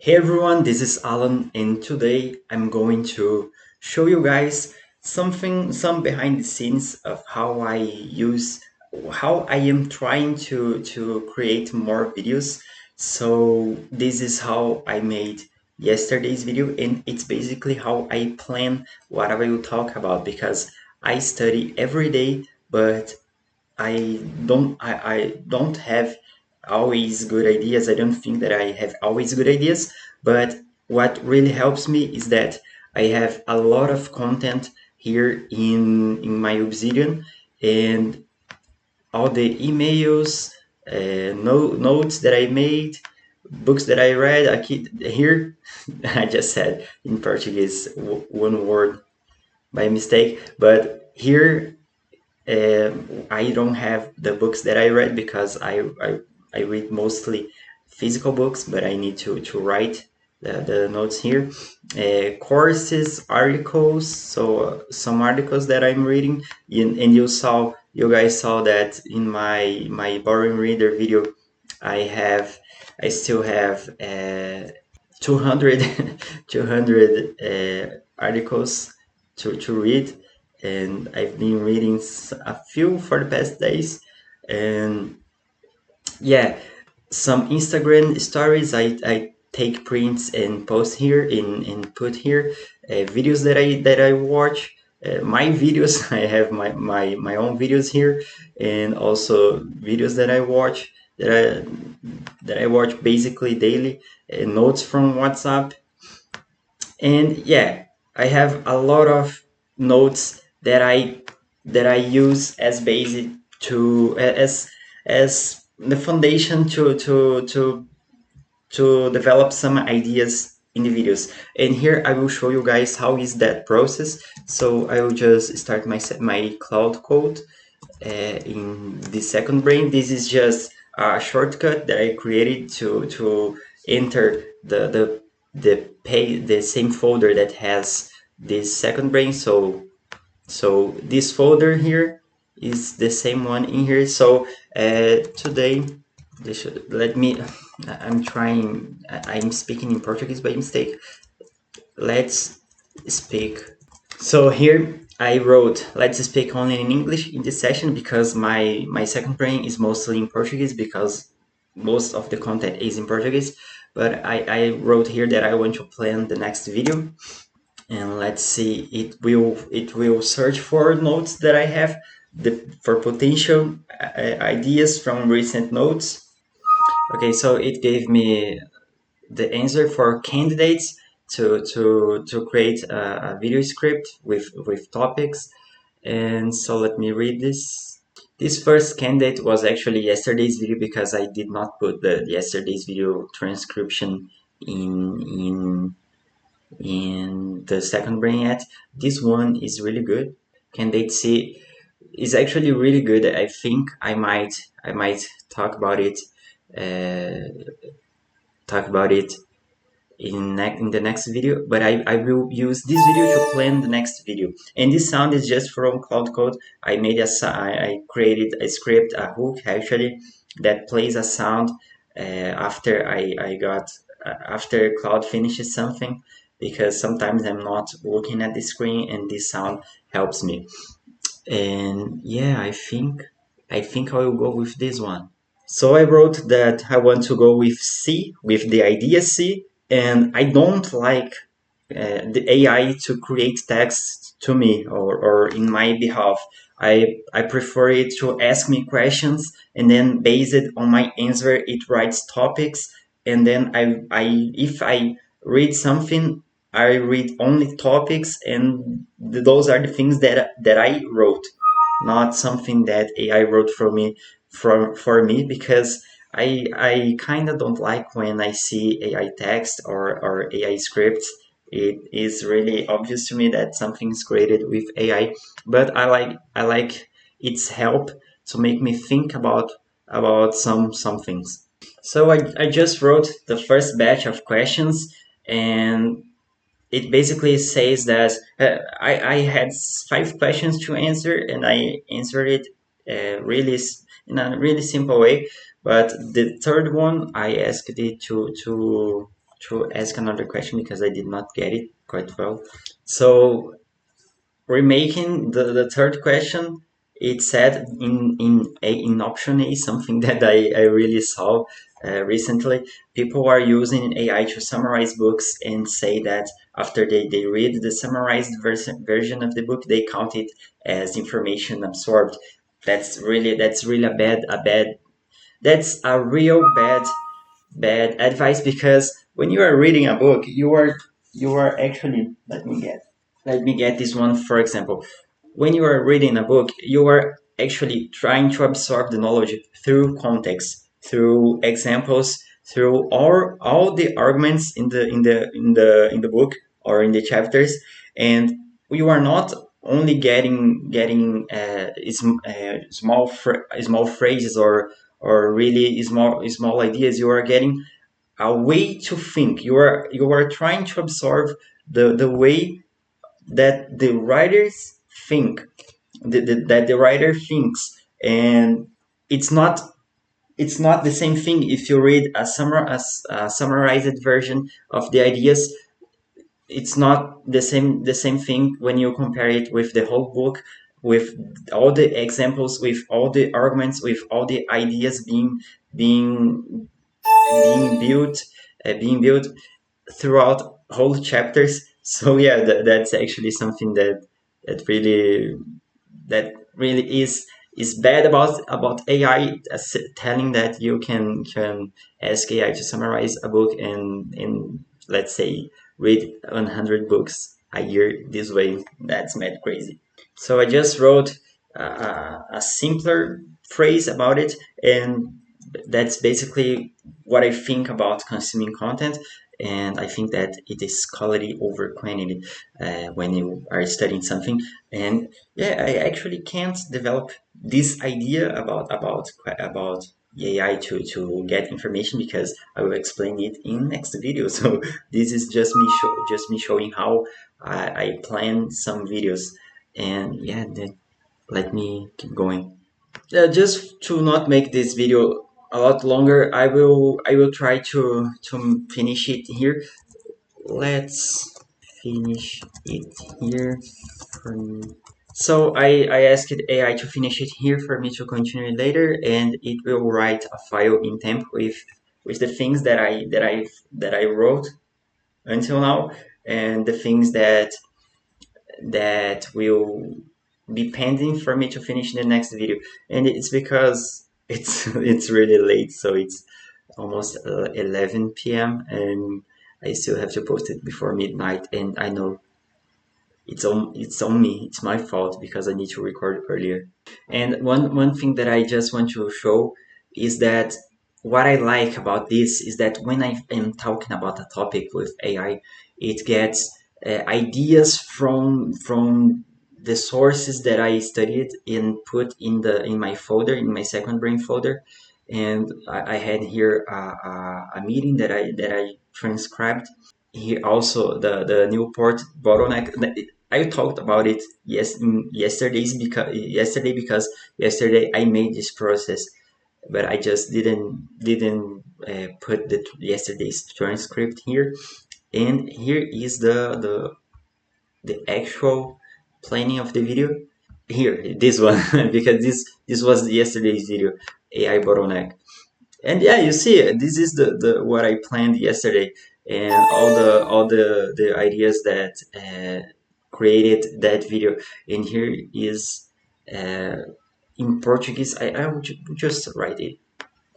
Hey everyone, this is Allan, and today I'm going to show you guys some behind the scenes of how I am trying to create more videos. So this is how I made yesterday's video, and it's basically how I plan what I will talk about because I study every day, but I don't have always good ideas. I don't think that I have always good ideas, but what really helps me is that I have a lot of content here in my Obsidian, and all the emails, notes that I made, books that I read. I keep here. I just said in Portuguese one word by mistake, but here I don't have the books that I read because I read mostly physical books, but I need to write the notes here. Courses, articles, so some articles that I'm reading, and you guys saw that in my boring reader video, I still have 200 200 articles to read, and I've been reading a few for the past days. And yeah, some Instagram stories I take prints and post here and put here. Videos that I watch. My videos, I have my own videos here, and also videos that I watch that I watch basically daily. Notes from WhatsApp, and yeah, I have a lot of notes that I use as basic to as the foundation to develop some ideas in the videos. And here I will show you guys how is that process. So I will just start my Claude Code in the second brain. This is just a shortcut that I created to enter the same folder that has this second brain. So this folder here is the same one in here. So today, let me. I'm speaking in Portuguese by mistake. Let's speak. So here I wrote, let's speak only in English in this session because my second brain is mostly in Portuguese because most of the content is in Portuguese. But I wrote here that I want to plan the next video, and let's see, it will search for notes that I have for potential ideas from recent notes. Okay, so it gave me the answer for candidates to create a video script with topics. And so let me read this. This first candidate was actually yesterday's video because I did not put the yesterday's video transcription in in the second brain yet. This one is really good. Candidate C is actually really good. I think I might talk about it uh, talk about it in the next video, but I will use this video to plan the next video. And this sound is just from Claude Code. I created a script, a hook actually, that plays a sound after after Claude finishes something, because sometimes I'm not looking at the screen and this sound helps me. And yeah, I think I will go with this one. So I wrote that I want to go with C, with the idea C, and I don't like the AI to create text to me or in my behalf. I prefer it to ask me questions, and then based on my answer, it writes topics, and then if I read something, I read only topics, and those are the things that I wrote, not something that AI wrote for me, because I kind of don't like when I see AI text or AI scripts. It is really obvious to me that something is created with AI, but I like its help to make me think about some things. So I just wrote the first batch of questions, and it basically says that I had 5 questions to answer, and I answered it in a really simple way. But the third one, I asked it ask another question because I did not get it quite well. So remaking the third question, it said in option A something that I really saw recently. People are using AI to summarize books and say that after they read the summarized version of the book, they count it as information absorbed. That's really a bad that's a real bad advice, because when you are reading a book, you are actually, let me get this one for example. When you are reading a book, you are actually trying to absorb the knowledge through context, through examples, through all the arguments in the book or in the chapters. And you are not only getting small phrases or really small ideas. You are getting a way to think. You are trying to absorb the way that the writers think, that the writer thinks. And it's not it's not the same thing if you read a summarized version of the ideas. It's not the same thing when you compare it with the whole book, with all the examples, with all the arguments, with all the ideas being being built throughout whole chapters. So yeah, that's actually something that really that really is bad about AI, telling that you can ask AI to summarize a book and let's say read 100 books a year this way. That's mad crazy. So I just wrote a simpler phrase about it, and that's basically what I think about consuming content. And I think that it is quality over quantity when you are studying something. And yeah, I actually can't develop this idea about AI to get information, because I will explain it in next video. So this is just me showing how I plan some videos. And yeah, let me keep going. Just to not make this video a lot longer, I will try to finish it here. Let's finish it here for me. So I asked AI to finish it here for me to continue later, and it will write a file in temp with the things that I wrote until now, and the things that will be pending for me to finish the next video. And it's because it's really late, so it's almost 11 p.m. and I still have to post it before midnight. And I know it's on me. It's my fault because I need to record earlier. And one thing that I just want to show is that what I like about this is that when I am talking about a topic with AI, it gets ideas from the sources that I studied and put in my folder, in my second brain folder. And I had here a meeting that I transcribed. Here also the Newport bottleneck. I talked about it yesterday because yesterday I made this process, but I just didn't put yesterday's transcript here. And here is the actual planning of the video. Here, this one, because this was yesterday's video, AI bottleneck. And yeah, you see, this is the what I planned yesterday, and all the ideas that created that video. And here is uh, in Portuguese. I would just write it,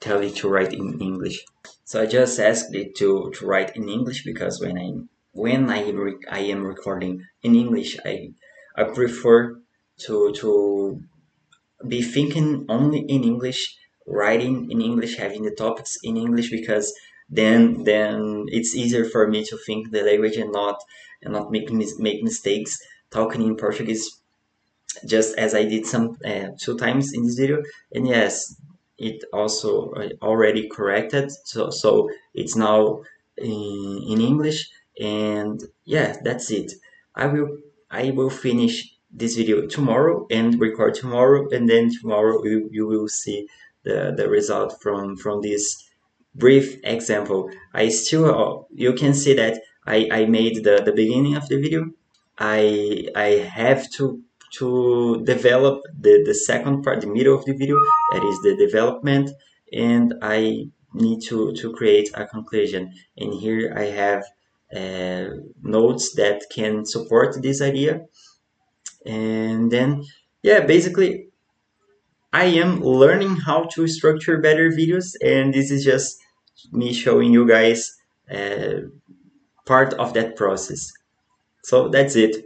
tell it to write in English. So I just asked it to write in English, because when I am recording in English, I prefer to be thinking only in English, writing in English, having the topics in English, because then it's easier for me to think the language and not make mistakes talking in Portuguese, just as I did some 2 times in this video. And yes, it also already corrected, so it's now in English. And yeah, that's it. I will finish this video tomorrow and record tomorrow, and then tomorrow you will see the result from this brief example. I still, you can see that I made the beginning of the video. I have to develop the second part, the middle of the video, that is the development, and I need to create a conclusion. And here I have nodes that can support this idea. And then, yeah, basically, I am learning how to structure better videos, and this is just me showing you guys part of that process. So that's it.